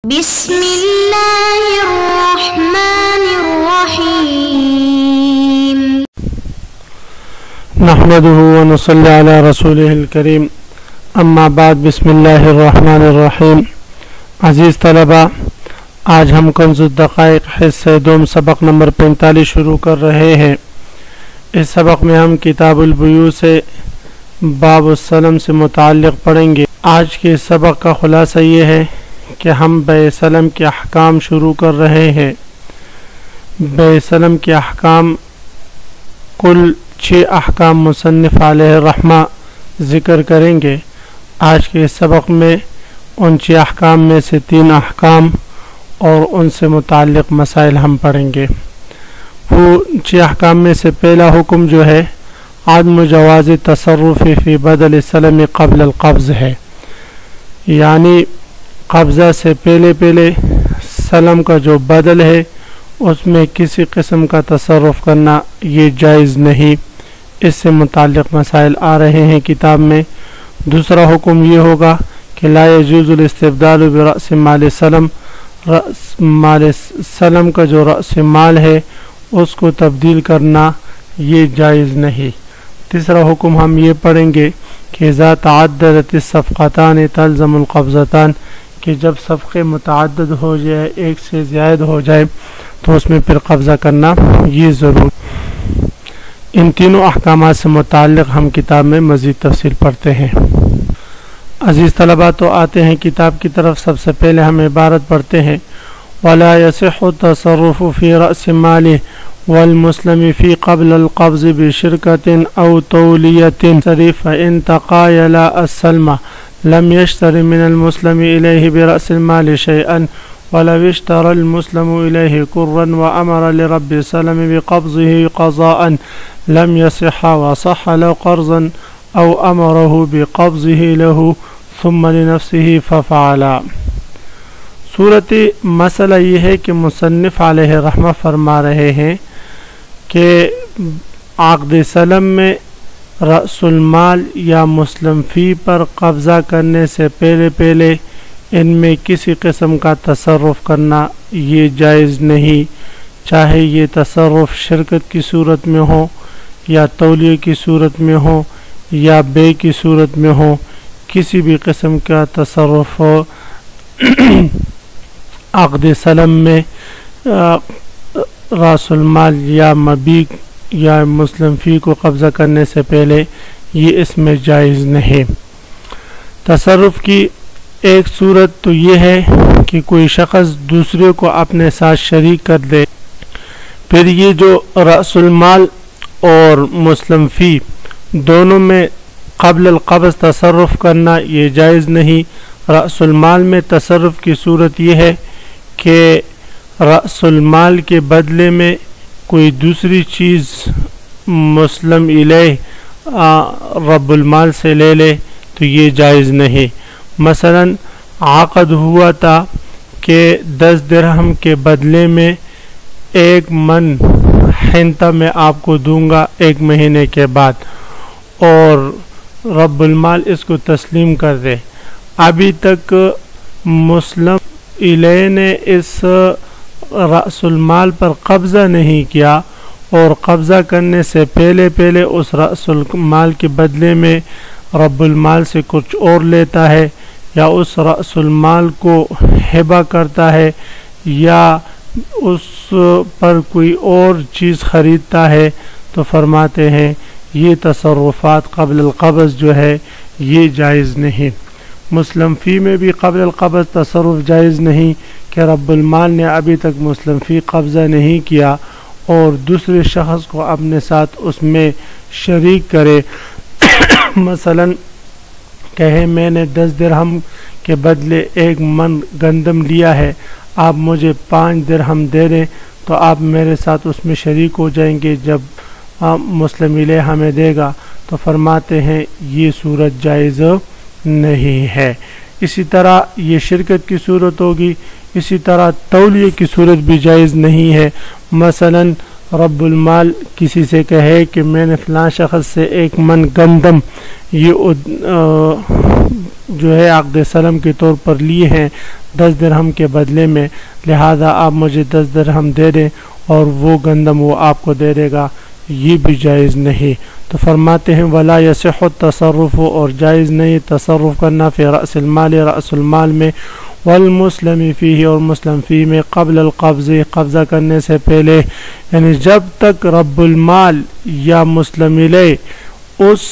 بسم اللہ الرحمن الرحیم نحمده ونصلي على رسوله الكريم اما بعد بسم اللہ الرحمن الرحیم۔ عزیز طلبہ، آج ہم کنز الدقائق حصہ دوم سبق نمبر 45 شروع کر رہے ہیں۔ اس سبق میں ہم کتاب البیوع سے باب السلم سے متعلق پڑھیں گے۔ آج کے سبق کا خلاصہ یہ ہے کہ ہم بیع سلم کے احکام شروع کر رہے ہیں۔ بیع سلم کے احکام کل 6 احکام مصنف علیہ الرحمہ ذکر کریں گے۔ آج کے سبق میں ان 6 احکام میں سے 3 احکام اور ان سے متعلق مسائل ہم پڑھیں گے۔ وہ 6 احکام میں سے پہلا حکم جو ہے عدم جواز تصرف فی بدل السلم قبل القبض ہے، یعنی قبضہ سے پہلے سلم کا جو بدل ہے اس میں کسی قسم کا تصرف کرنا یہ جائز نہیں۔ اس سے متعلق مسائل آ رہے ہیں کتاب میں۔ دوسرا حکم یہ ہوگا کہ لا یجوز الاستبدال برأس مال سلم، مال سلم کا جو رأس مال ہے اس کو تبدیل کرنا یہ جائز نہیں۔ تیسرا حکم ہم یہ پڑھیں گے کہ اذا تعددت الصفقتان تلزم القبضتان، کہ جب صفقے متعدد ہو جائے، ایک سے زائد ہو جائے تو اس میں پھر قبضہ کرنا یہ ضرور۔ ان تینوں احکامات سے متعلق ہم کتاب میں مزید تفصیل پڑھتے ہیں۔ عزیز طلبہ، تو آتے ہیں کتاب کی طرف۔ سب سے پہلے ہم عبارت پڑھتے ہیں وَلَا يَصِحُّ التَّصَرُّفُ فِي رَأْسِ مَالِهِ وَالْمُسْلَمِ فِي قَبْلِ الْقَبْضِ بِشِرْكَةٍ أَوْ تَوْلِيَةٍ فَإِنْ تَقَايَلَا السَّلْمَ لم يشتر من المسلم إليه برأس المال شيئا ولو اشترى المسلم إليه كرا وأمر لرب السلم بقبضه قضاء لم يصح، وصح لو قرضا أو أمره بقبضه له ثم لنفسه ففعلا۔ صورت مسئلہ یہ ہے کہ مصنف علیہ رحمہ فرما رہے ہیں کہ عقد سلم میں رأس المال یا مسلم فی پر قبضہ کرنے سے پہلے ان میں کسی قسم کا تصرف کرنا یہ جائز نہیں، چاہے یہ تصرف شرکت کی صورت میں ہو یا تولیہ کی صورت میں ہو یا بے کی صورت میں ہو، کسی بھی قسم کا تصرف ہو عقد سلم میں رأس المال یا مبیع یا مسلم فی کو قبضہ کرنے سے پہلے یہ اس میں جائز نہیں۔ تصرف کی ایک صورت تو یہ ہے کہ کوئی شخص دوسرے کو اپنے ساتھ شریک کر دے، پھر یہ جو رأس المال اور مسلم فی دونوں میں قبل القبض تصرف کرنا یہ جائز نہیں۔ رأس المال میں تصرف کی صورت یہ ہے کہ رأس المال کے بدلے میں کوئی دوسری چیز مسلم الیہ رب المال سے لے لے تو یہ جائز نہیں۔ مثلا عقد ہوا تھا کہ 10 درہم کے بدلے میں 1 من حنطہ میں آپ کو دوں گا 1 مہینے کے بعد، اور رب المال اس کو تسلیم کر دے۔ ابھی تک مسلم الیہ نے اس رأس المال پر قبضہ نہیں کیا، اور قبضہ کرنے سے پہلے اس رأس المال کے بدلے میں رب المال سے کچھ اور لیتا ہے، یا اس رأس المال کو ہبہ کرتا ہے، یا اس پر کوئی اور چیز خریدتا ہے، تو فرماتے ہیں یہ تصرفات قبل القبض جو ہے یہ جائز نہیں۔ مسلم فی میں بھی قبل القبض تصرف جائز نہیں کہ رب المال نے ابھی تک مسلم فی قبضہ نہیں کیا اور دوسرے شخص کو اپنے ساتھ اس میں شریک کرے۔ مثلا کہے میں نے 10 درہم کے بدلے 1 من گندم لیا ہے، آپ مجھے 5 درہم دے دیں تو آپ میرے ساتھ اس میں شریک ہو جائیں گے جب مسلم الیہ ہمیں دے گا، تو فرماتے ہیں یہ صورت جائز نہیں ہے۔ اسی طرح یہ شرکت کی صورت ہوگی، اسی طرح تولیہ کی صورت بھی جائز نہیں ہے۔ مثلا رب المال کسی سے کہے کہ میں نے فلاں شخص سے 1 من گندم یہ جو ہے عقد سلم کے طور پر لیے ہیں 10 درہم کے بدلے میں، لہذا آپ مجھے 10 درہم دے دیں اور وہ گندم وہ آپ کو دے دے گا، یہ بھی جائز نہیں۔ تو فرماتے ہیں ولا یصح التصرف، اور جائز نہیں تصرف کرنا فی رأس المال، رأس المال میں، والمسلم فیہ، اور مسلم فی میں، قبل القبض، قبضہ کرنے سے پہلے، یعنی جب تک رب المال یا مسلم الیہ اس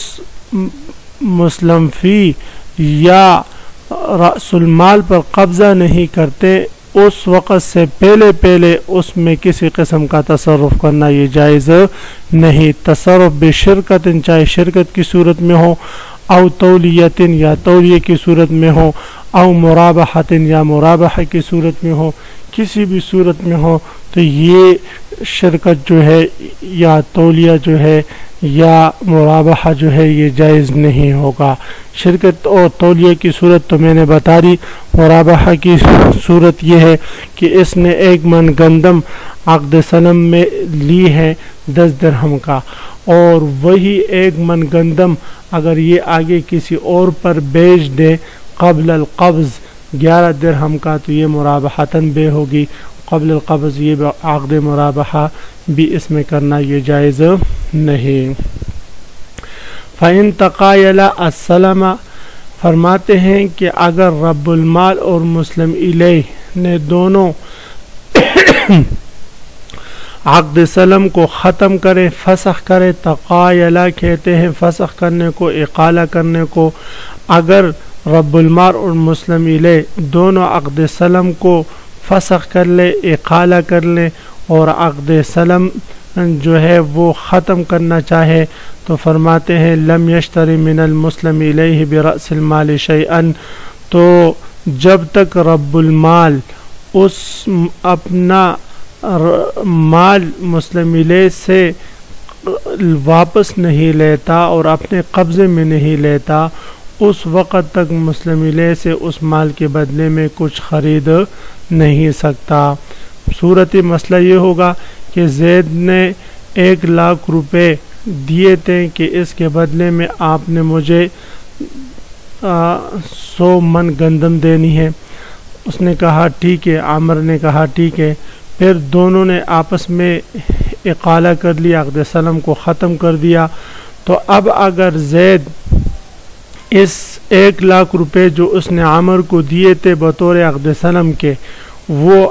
مسلم فی یا رأس المال پر قبضہ نہیں کرتے، اس وقت سے پہلے اس میں کسی قسم کا تصرف کرنا یہ جائز نہیں۔ تصرف بشرکت، چاہے شرکت کی صورت میں ہو، او تولیت یا تولیہ کی صورت میں ہو، او مرابحت یا مرابحہ کی صورت میں ہو، کسی بھی صورت میں ہو، تو یہ شرکت جو ہے یا تولیہ جو ہے یا مرابحہ جو ہے یہ جائز نہیں ہوگا۔ شرکت اور تولیہ کی صورت تو میں نے بتا دی، مرابحہ کی صورت یہ ہے کہ اس نے 1 من گندم عقد سلم میں لی ہے 10 درہم کا، اور وہی 1 من گندم اگر یہ آگے کسی اور پر بیچ دے قبل القبض 11 درہم کا، تو یہ مرابحتاً بے ہوگی، قبل القبض یہ عقد مرابحہ بھی اس میں کرنا یہ جائز نہیں۔ فَإِن تَقَايَلَ السَّلَمَ، فرماتے ہیں کہ اگر رب المال اور مسلم الیہ نے دونوں عقد سلم کو ختم کرے، فسخ کرے، تقایلہ کہتے ہیں فسخ کرنے کو، اقالہ کرنے کو، اگر رب المال اور مسلم الیہ دونوں عقد سلم کو فسخ کر لے، اقالہ کر لے، اور عقد سلم جو ہے وہ ختم کرنا چاہے، تو فرماتے ہیں لم یشتری من المسلم الیہ برأس المال شیئا، تو جب تک رب المال اس اپنا مال مسلم الیہ سے واپس نہیں لیتا اور اپنے قبضے میں نہیں لیتا، اس وقت تک مسلم الیہ سے اس مال کے بدلے میں کچھ خرید نہیں سکتا۔ صورت مسئلہ یہ ہوگا کہ زید نے 1 لاکھ روپے دیے تھے کہ اس کے بدلے میں آپ نے مجھے 100 من گندم دینی ہے، اس نے کہا ٹھیک ہے، عامر نے کہا ٹھیک ہے، پھر دونوں نے آپس میں اقالہ کر لیا، عقد سلم کو ختم کر دیا، تو اب اگر زید اس 1 لاکھ روپے جو اس نے عامر کو دیے تھے بطور عقد سلم کے، وہ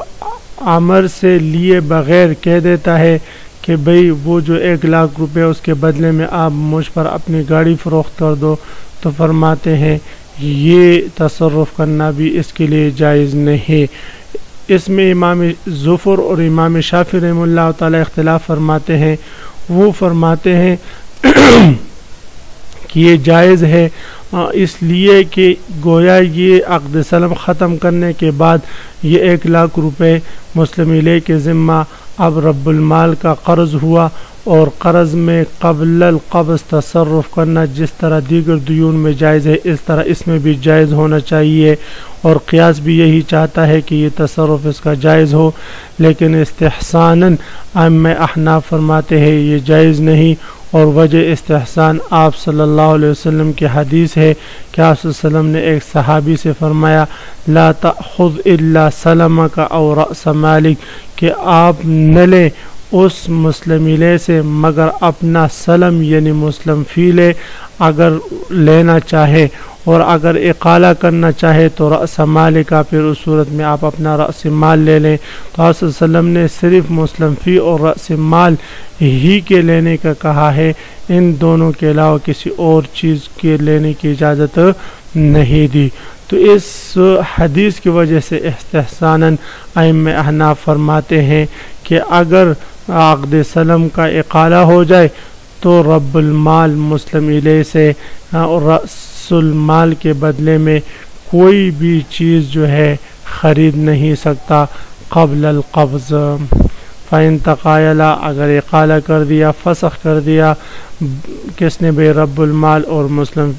عامر سے لیے بغیر کہہ دیتا ہے کہ بھئی وہ جو 1 لاکھ روپے اس کے بدلے میں آپ مجھ پر اپنی گاڑی فروخت کر دو، تو فرماتے ہیں یہ تصرف کرنا بھی اس کے لیے جائز نہیں۔ اس میں امام ظفر اور امام شافعی رحمہ اللہ تعالی اختلاف فرماتے ہیں، وہ فرماتے ہیں کہ یہ جائز ہے، اس لیے کہ گویا یہ عقد سلم ختم کرنے کے بعد یہ 1 لاکھ روپے مسلم الیہ کے ذمہ اب رب المال کا قرض ہوا، اور قرض میں قبل القبض تصرف کرنا جس طرح دیگر دیون میں جائز ہے اس طرح اس میں بھی جائز ہونا چاہیے، اور قیاس بھی یہی چاہتا ہے کہ یہ تصرف اس کا جائز ہو، لیکن استحساناً ائمہ احناف فرماتے ہیں یہ جائز نہیں، اور وجہ استحسان آپ صلی اللہ علیہ وسلم کی حدیث ہے کہ آپ صلی اللہ علیہ وسلم نے ایک صحابی سے فرمایا لا تأخذ الا سلمک او رأس مالک، کہ آپ نہ لیں اس مسلم الیہ سے مگر اپنا سلم یعنی مسلم فی لے اگر لینا چاہے، اور اگر اقالہ کرنا چاہے تو رأس مال کا، پھر اس صورت میں آپ اپنا رأس مال لے لیں۔ تو آپ صلی اللہ علیہ وسلم نے صرف مسلم فی اور رأس مال ہی کے لینے کا کہا ہے، ان دونوں کے علاوہ کسی اور چیز کے لینے کی اجازت نہیں دی۔ تو اس حدیث کی وجہ سے استحساناً ائمہ احناف فرماتے ہیں کہ اگر عقد سلم کا اقالہ ہو جائے تو رب المال مسلم الیہ سے اور رأس المال کے بدلے میں کوئی بھی چیز جو ہے خرید نہیں سکتا قبل القبض۔ فَإِن تَقَایَلَا اگر اقالہ کر دیا، فسخ کر دیا، کس نے بے رب المال اور مسلم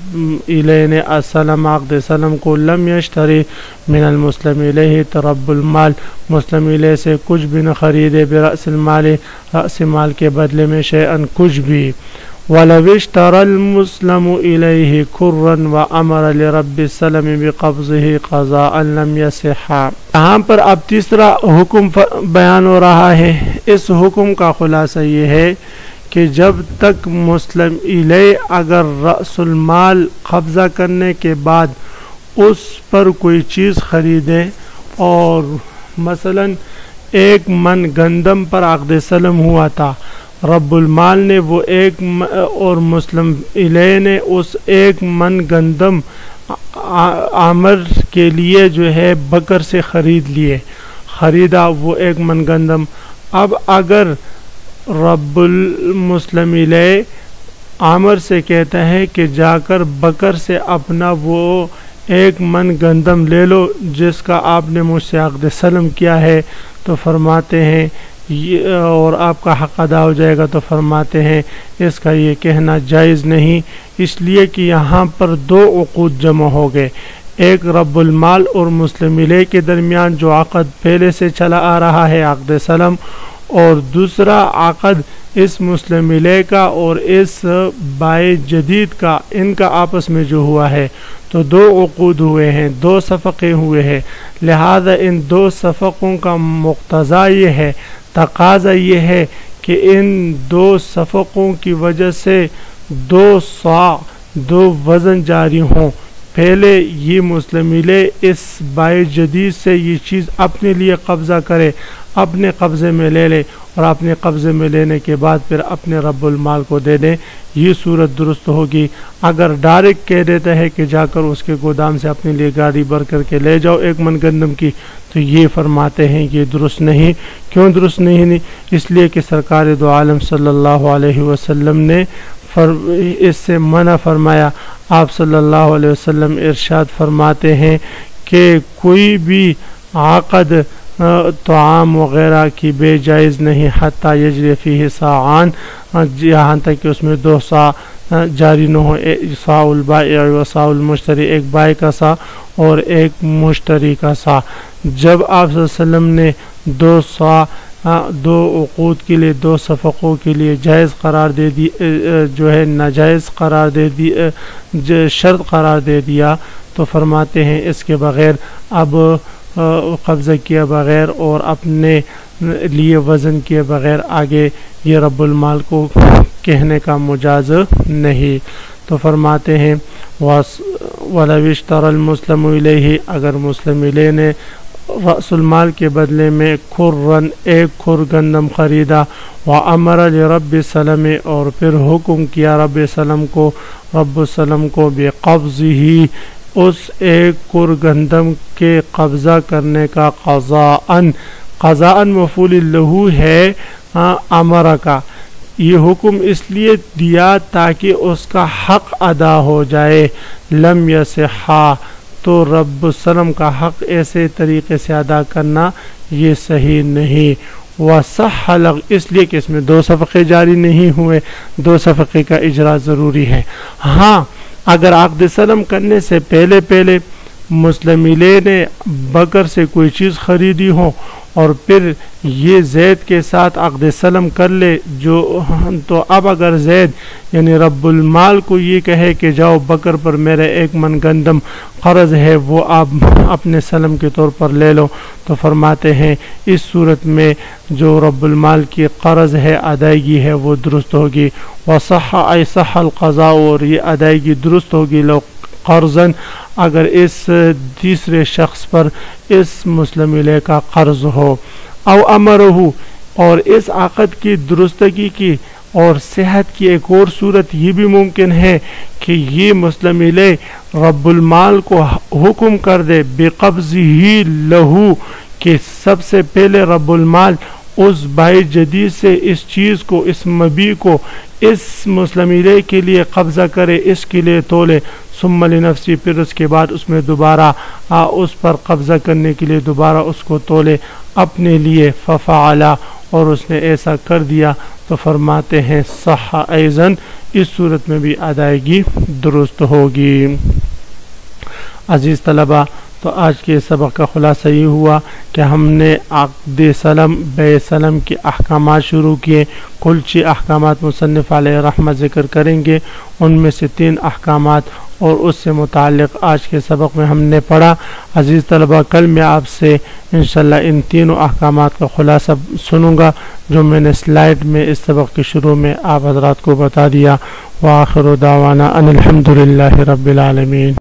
الیہ نے السلام عقد سلم کو، لم یشتری من المسلم الیہ تو رب المال مسلم الیہ سے کچھ بھی نہ خریدے، برأس المال رأس مال کے بدلے میں شیئن کچھ بھی، وَلَوِ اشْتَرَى الْمُسْلَمُ إِلَيْهِ كُرًّا وَأَمَرَ لِرَبِّ السَّلَمِ بِقَبْضِهِ قَضَاءً لَمْ يَصِحَّ۔ یہاں پر اب تیسرا حکم بیان ہو رہا ہے۔ اس حکم کا خلاصہ یہ ہے کہ جب تک مسلم الیہ اگر رأس المال قبضہ کرنے کے بعد اس پر کوئی چیز خریدے، اور مثلا 1 من گندم پر عقد سلم ہوا تھا، رب المال نے وہ اور مسلم الیہ نے اس 1 من گندم عامر کے لیے جو ہے بکر سے خریدا وہ 1 من گندم۔ اب اگر رب المسلم الیہ عامر سے کہتا ہے کہ جا کر بکر سے اپنا وہ 1 من گندم لے لو جس کا آپ نے مجھ سے عقد سلم کیا ہے، تو فرماتے ہیں اور آپ کا حق ادا ہو جائے گا، تو فرماتے ہیں اس کا یہ کہنا جائز نہیں، اس لیے کہ یہاں پر 2 عقود جمع ہو گئے، ایک رب المال اور مسلم الیہ کے درمیان جو عقد پہلے سے چلا آ رہا ہے عقد سلم، اور دوسرا عقد اس مسلم الیہ کا اور اس بائع جدید کا، ان کا آپس میں جو ہوا ہے، تو 2 عقود ہوئے ہیں، 2 صفقے ہوئے ہیں، لہذا ان 2 صفقوں کا مقتضا یہ ہے، تقاضا یہ ہے کہ ان 2 صفقوں کی وجہ سے 2 صاع 2 وزن جاری ہوں۔ پہلے یہ مسلم الیہ اس بائع جدید سے یہ چیز اپنے لیے قبضہ کرے، اپنے قبضے میں لے لے، اور اپنے قبضے میں لینے کے بعد پھر اپنے رب المال کو دے دیں، یہ صورت درست ہوگی۔ اگر ڈائریکٹ کہہ دیتا ہے کہ جا کر اس کے گودام سے اپنے لیے گاڑی بھر کر کے لے جاؤ 1 من گندم کی، تو یہ فرماتے ہیں یہ درست نہیں۔ کیوں درست نہیں؟ اس لیے کہ سرکار دو عالم صلی اللہ علیہ وسلم نے اس سے منع فرمایا۔ آپ صلی اللہ علیہ وسلم ارشاد فرماتے ہیں کہ کوئی بھی عقد طعام وغیرہ کی بے جائز نہیں حتیٰ یجری فیہ صاعان، یہاں تک کہ اس میں 2 صاع جاری نہ ہو، صاع البائع و صاع المشتری، ایک بائع کا صاع اور ایک مشتری کا صاع۔ جب آپ صلی اللہ علیہ وسلم نے 2 صاع 2 عقود کے لیے 2 صفقوں کے لیے جائز قرار دے دی، جو ہے ناجائز قرار دے دی، شرط قرار دے دیا، تو فرماتے ہیں اس کے بغیر اب قبضہ کیا بغیر اور اپنے لیے وزن کیے بغیر آگے یہ رب المال کو کہنے کا مجاز نہیں۔ تو فرماتے ہیں وَلَوِ اشْتَرَى الْمُسْلِمُ إِلَيْهِ، اگر مسلم الیہ نے رأس المال کے بدلے میں کھرن 1 کھر گندم خریدا، وَأَمَرَ لِرَبِّ السَّلَمِ، اور پھر حکم کیا رب السلم کو بِقَبْضِهِ، اس 1 کھر گندم کے قبضہ کرنے کا، قضاءً مفعول لہ ہے امر کا، یہ حکم اس لیے دیا تاکہ اس کا حق ادا ہو جائے، لم یصح، تو رب السلم کا حق ایسے طریقے سے ادا کرنا یہ صحیح نہیں، وصح اس لیے کہ اس میں 2 صفقے جاری نہیں ہوئے، 2 صفقے کا اجرا ضروری ہے۔ ہاں اگر عقد سلم کرنے سے پہلے مسلم الیہ نے بکر سے کوئی چیز خریدی ہو اور پھر یہ زید کے ساتھ عقد سلم کر لے، تو اب اگر زید یعنی رب المال کو یہ کہے کہ جاؤ بکر پر میرے 1 من گندم قرض ہے، وہ آپ اپنے سلم کے طور پر لے لو، تو فرماتے ہیں اس صورت میں جو رب المال کی قرض ہے، ادائیگی ہے، وہ درست ہوگی۔ وصح ای صح القضاء، اور یہ ادائیگی درست ہوگی لو قرضاً، اگر اس تیسرے شخص پر اس مسلم الیہ کا قرض ہو، او امرہ، اور اس عقد کی درستگی کی اور صحت کی ایک اور صورت یہ بھی ممکن ہے کہ یہ مسلم الیہ رب المال کو حکم کر دے بقبضہ لہو، کہ سب سے پہلے رب المال اس بائع جدید سے اس چیز کو، اس مبیع کو اس مسلم الیہ کے لیے قبضہ کرے، اس کے لیے تولے، ثم لنفسی، پھر اس کے بعد اس میں دوبارہ اس پر قبضہ کرنے کے لیے دوبارہ اس کو تولے اپنے لیے، ففعلا، اور اس نے ایسا کر دیا تو فرماتے ہیں صح ایضاً، اس صورت میں بھی ادائیگی درست ہوگی۔ عزیز طلبہ، تو آج کے سبق کا خلاصہ یہ ہوا کہ ہم نے عقد سلم بیع سلم کے احکامات شروع کیے۔ کل 6 احکامات مصنف علیہ رحمہ ذکر کریں گے، ان میں سے 3 احکامات اور اس سے متعلق آج کے سبق میں ہم نے پڑھا۔ عزیز طلبہ، کل میں آپ سے انشاءاللہ ان تینوں احکامات کا خلاصہ سنوں گا جو میں نے سلائیڈ میں اس سبق کے شروع میں آپ حضرات کو بتا دیا۔ وآخر دعوانا ان الحمد للہ رب العالمین۔